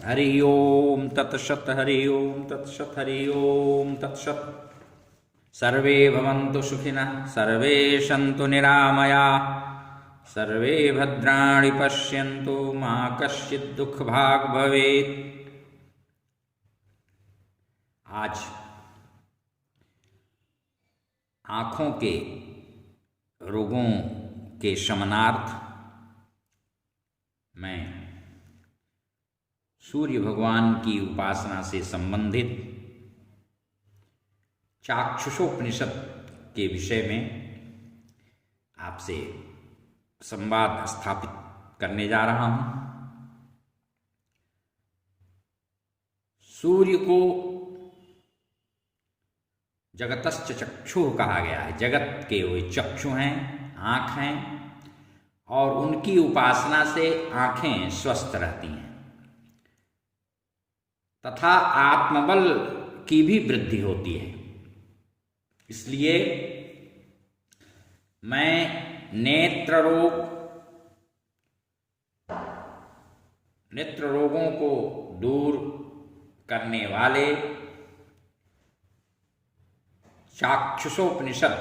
हरि ओम तत्सत् हरि ओम तत्सत् हरि ओम तत्सत्। सर्वे भवन्तु सुखिनः, सर्वे सन्तु निरामयाः, सर्वे भद्राणि पश्यन्तु, मा कश्चित् दुःखभाग् भवेत्। आज आँखों के रोगों के शमनार्थ मैं सूर्य भगवान की उपासना से संबंधित चाक्षुषोपनिषद के विषय में आपसे संवाद स्थापित करने जा रहा हूं। सूर्य को जगतश्च चक्षुः कहा गया है। जगत के वे चक्षु हैं, आँख हैं, और उनकी उपासना से आँखें स्वस्थ रहती हैं तथा आत्मबल की भी वृद्धि होती है। इसलिए मैं नेत्र रोगों को दूर करने वाले चाक्षुषोपनिषद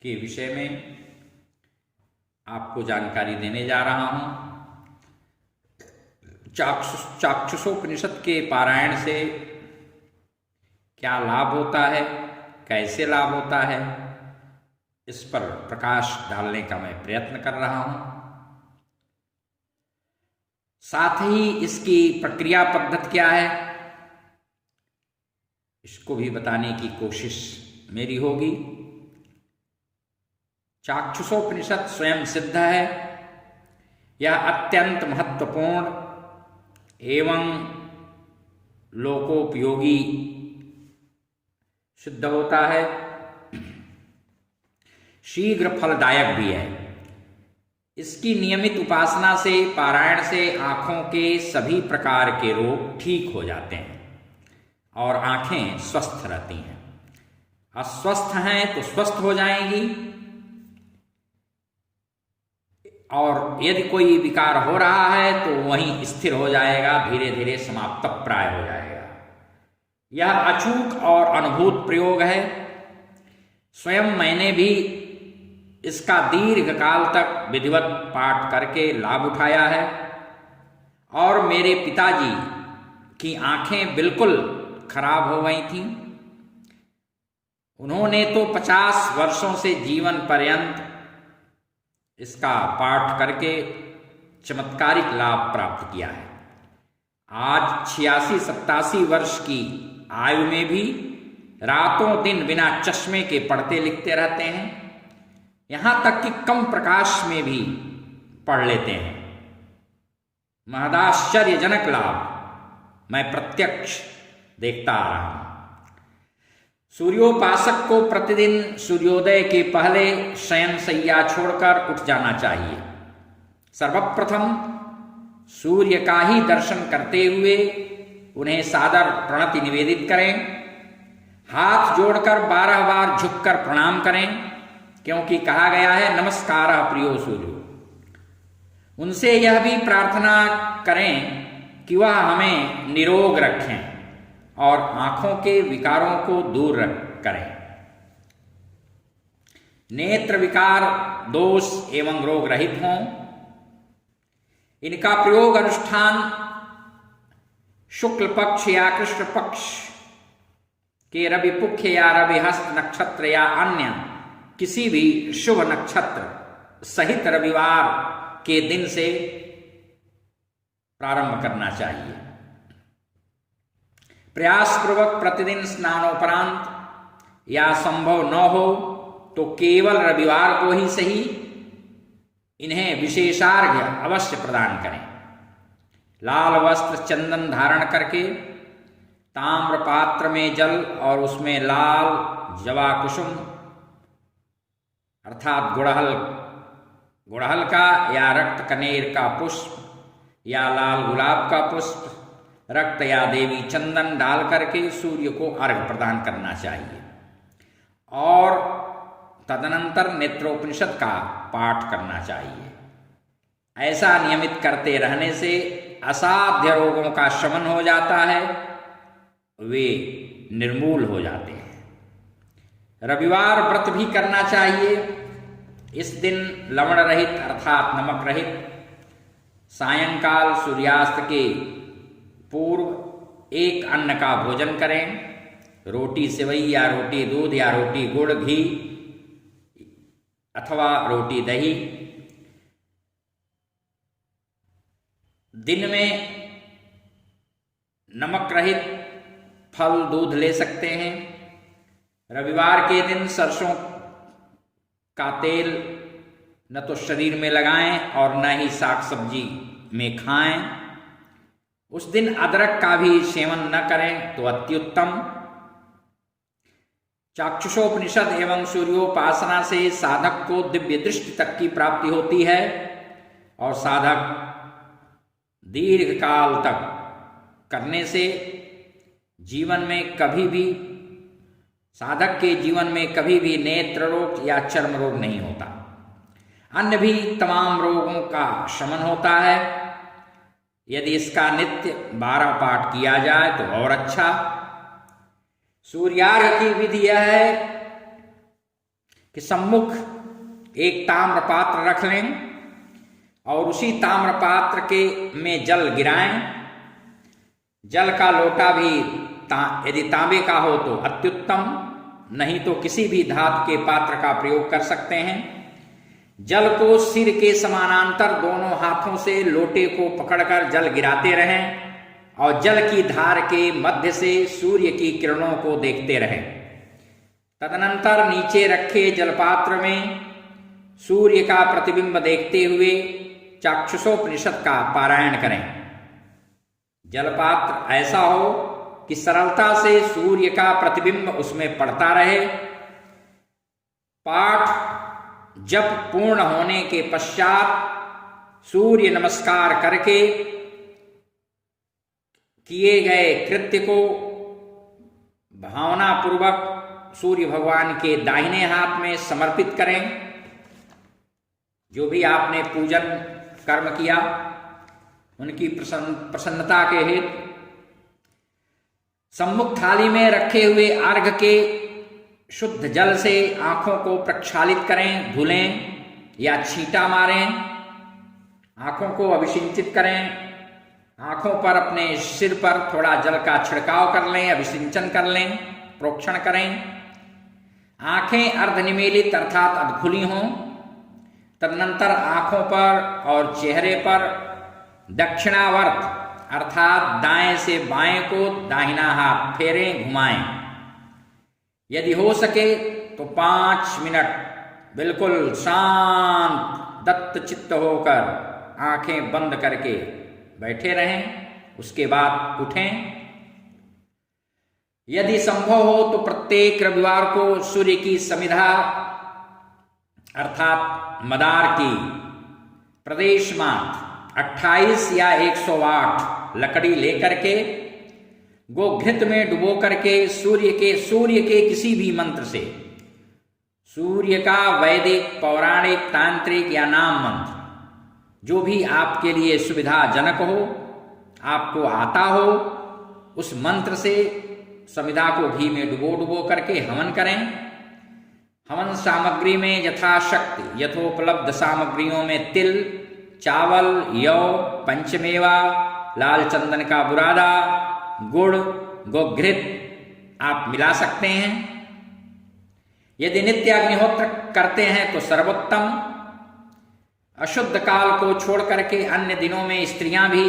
के विषय में आपको जानकारी देने जा रहा हूं। चाक्षुषोपनिषद के पारायण से क्या लाभ होता है, कैसे लाभ होता है, इस पर प्रकाश डालने का मैं प्रयत्न कर रहा हूं। साथ ही इसकी प्रक्रिया पद्धति क्या है, इसको भी बताने की कोशिश मेरी होगी। चाक्षुषोपनिषद स्वयं सिद्ध है। यह अत्यंत महत्वपूर्ण एवं लोकोपयोगी सिद्ध होता है। शीघ्र फलदायक भी है। इसकी नियमित उपासना से, पारायण से आँखों के सभी प्रकार के रोग ठीक हो जाते हैं और आँखें स्वस्थ रहती हैं। अस्वस्थ हैं तो स्वस्थ हो जाएंगी, और यदि कोई विकार हो रहा है तो वहीं स्थिर हो जाएगा, धीरे धीरे समाप्त प्राय हो जाएगा। यह अचूक और अनुभूत प्रयोग है। स्वयं मैंने भी इसका दीर्घ काल तक विधिवत पाठ करके लाभ उठाया है, और मेरे पिताजी की आंखें बिल्कुल खराब हो गई थीं। उन्होंने तो 50 वर्षों से जीवन पर्यंत इसका पाठ करके चमत्कारिक लाभ प्राप्त किया है। आज 86-87 वर्ष की आयु में भी रातों दिन बिना चश्मे के पढ़ते लिखते रहते हैं। यहां तक कि कम प्रकाश में भी पढ़ लेते हैं। महदाश्चर्यजनक लाभ मैं प्रत्यक्ष देखता आ रहा हूं। सूर्योपासक को प्रतिदिन सूर्योदय के पहले शयन शैया छोड़कर उठ जाना चाहिए। सर्वप्रथम सूर्य का ही दर्शन करते हुए उन्हें सादर प्रणति निवेदित करें। हाथ जोड़कर 12 बार झुककर प्रणाम करें, क्योंकि कहा गया है नमस्कारः प्रियो सूर्यो। उनसे यह भी प्रार्थना करें कि वह हमें निरोग रखें और आंखों के विकारों को दूर करें। नेत्र विकार, दोष एवं रोग रहित हों। इनका प्रयोग अनुष्ठान शुक्ल पक्ष या कृष्ण पक्ष के रवि पुख्य या रवि हस्त नक्षत्र या अन्य किसी भी शुभ नक्षत्र सहित रविवार के दिन से प्रारंभ करना चाहिए। प्रयासपूर्वक प्रतिदिन स्नानोपरांत या संभव न हो तो केवल रविवार को ही सही इन्हें विशेषार्घ्य अवश्य प्रदान करें। लाल वस्त्र चंदन धारण करके ताम्र पात्र में जल और उसमें लाल जवा कुसुम अर्थात गुड़हल का या रक्त कनेर का पुष्प या लाल गुलाब का पुष्प, रक्त या देवी चंदन डाल करके सूर्य को अर्घ्य प्रदान करना चाहिए। और तदनंतर नेत्रोपनिषद का पाठ करना चाहिए। ऐसा नियमित करते रहने से असाध्य रोगों का शमन हो जाता है, वे निर्मूल हो जाते हैं। रविवार व्रत भी करना चाहिए। इस दिन लवण रहित अर्थात नमक रहित सायंकाल सूर्यास्त के पूर्व एक अन्न का भोजन करें। रोटी सेवई या रोटी दूध या रोटी गुड़ घी अथवा रोटी दही। दिन में नमक रहित फल दूध ले सकते हैं। रविवार के दिन सरसों का तेल न तो शरीर में लगाएं और न ही साग सब्जी में खाएं। उस दिन अदरक का भी सेवन न करें तो अत्युत्तम। चाक्षुषोपनिषद एवं सूर्योपासना से साधक को दिव्य दृष्टि तक की प्राप्ति होती है और साधक दीर्घ काल तक करने से जीवन में कभी भी साधक के जीवन में कभी भी नेत्र रोग या चर्म रोग नहीं होता। अन्य भी तमाम रोगों का शमन होता है। यदि इसका नित्य 12 पाठ किया जाए तो और अच्छा। सूर्यार्घ्य की विधि यह है कि सम्मुख एक ताम्र पात्र रख लें और उसी ताम्र पात्र के में जल गिराएं। जल का लोटा भी यदि तांबे का हो तो अत्युत्तम, नहीं तो किसी भी धातु के पात्र का प्रयोग कर सकते हैं। जल को सिर के समानांतर दोनों हाथों से लोटे को पकड़कर जल गिराते रहें और जल की धार के मध्य से सूर्य की किरणों को देखते रहें। तदनंतर नीचे रखे जलपात्र में सूर्य का प्रतिबिंब देखते हुए चाक्षुषोपनिषद का पारायण करें। जलपात्र ऐसा हो कि सरलता से सूर्य का प्रतिबिंब उसमें पड़ता रहे। पाठ जप पूर्ण होने के पश्चात सूर्य नमस्कार करके किए गए कृत्य को भावनापूर्वक सूर्य भगवान के दाहिने हाथ में समर्पित करें। जो भी आपने पूजन कर्म किया उनकी प्रसन्नता के हेतु सम्मुख थाली में रखे हुए अर्घ के शुद्ध जल से आंखों को प्रक्षालित करें, धुलें या छींटा मारें। आंखों को अभिसिंचित करें। आंखों पर अपने सिर पर थोड़ा जल का छिड़काव कर लें, अभिसिंचन कर लें, प्रोक्षण करें। आंखें अर्धनिमीलित अर्थात अधखुली हों। तदनंतर आंखों पर और चेहरे पर दक्षिणावर्त अर्थात दाएं से बाएं को दाहिना हाथ फेरें, घुमाएं। यदि हो सके तो 5 मिनट बिल्कुल शांत दत्त चित्त होकर आंखें बंद करके बैठे रहें। उसके बाद उठें। यदि संभव हो तो प्रत्येक रविवार को सूर्य की समिधा अर्थात मदार की प्रदेश मात्र 28 या 108 लकड़ी लेकर के गोघृत में डुबो करके सूर्य के किसी भी मंत्र से सूर्य का वैदिक पौराणिक तांत्रिक या नाम मंत्र जो भी आपके लिए सुविधाजनक हो, आपको आता हो, उस मंत्र से समिधा को घी में डुबो करके हवन करें। हवन सामग्री में यथाशक्ति यथोपलब्ध सामग्रियों में तिल, चावल, यौ, पंचमेवा, लाल चंदन का बुरादा, गुड़, गोघृत आप मिला सकते हैं। यदि नित्य अग्निहोत्र करते हैं तो सर्वोत्तम। अशुद्ध काल को छोड़ करके अन्य दिनों में स्त्रियां भी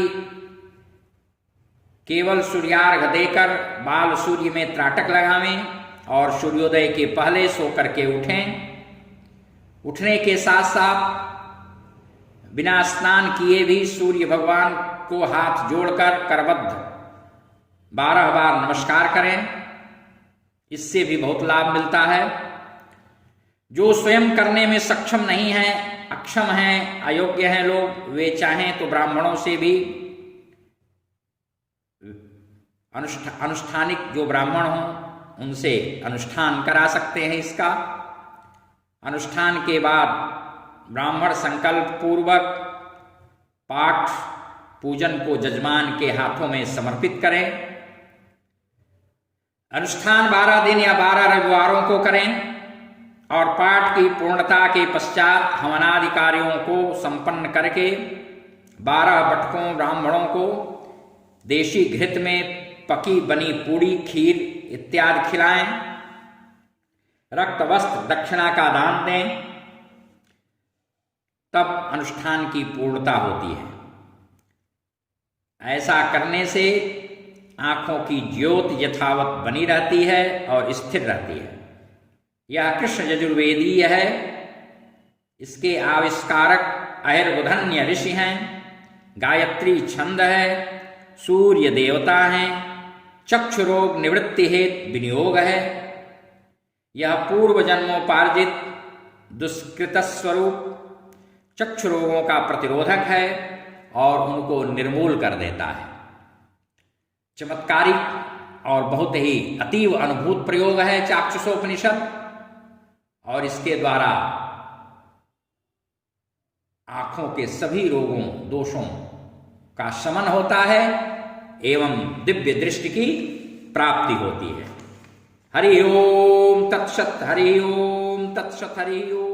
केवल सूर्यार्घ देकर बाल सूर्य में त्राटक लगावें और सूर्योदय के पहले सो करके उठें। उठने के साथ साथ बिना स्नान किए भी सूर्य भगवान को हाथ जोड़कर करबद्ध 12 बार नमस्कार करें। इससे भी बहुत लाभ मिलता है। जो स्वयं करने में सक्षम नहीं है, अक्षम हैं, अयोग्य हैं लोग, वे चाहें तो ब्राह्मणों से भी अनुष्ठानिक जो ब्राह्मण हों उनसे अनुष्ठान करा सकते हैं। इसका अनुष्ठान के बाद ब्राह्मण संकल्प पूर्वक पाठ पूजन को जजमान के हाथों में समर्पित करें। अनुष्ठान 12 दिन या 12 रविवारों को करें और पाठ की पूर्णता के पश्चात हवनादि कार्यों को संपन्न करके 12 बटकों ब्राह्मणों को देशी घृत में पकी बनी पूड़ी, खीर इत्यादि खिलाएं। रक्त वस्त्र दक्षिणा का दान दें, तब अनुष्ठान की पूर्णता होती है। ऐसा करने से आंखों की ज्योति यथावत बनी रहती है और स्थिर रहती है। यह कृष्ण यजुर्वेदीय है। इसके आविष्कारक अहिर्बुधन्य ऋषि हैं। गायत्री छंद है, सूर्य देवता हैं, चक्षु रोग निवृत्ति हेतु विनियोग है। यह पूर्व जन्मोपार्जित दुष्कृत स्वरूप चक्षु रोगों का प्रतिरोधक है और उनको निर्मूल कर देता है। चमत्कारिक और बहुत ही अतीव अनुभूत प्रयोग है चाक्षुषोपनिषद, और इसके द्वारा आंखों के सभी रोगों दोषों का शमन होता है एवं दिव्य दृष्टि की प्राप्ति होती है। हरि ओम तत्सत, हरि ओम तत्सत, हरि ओम।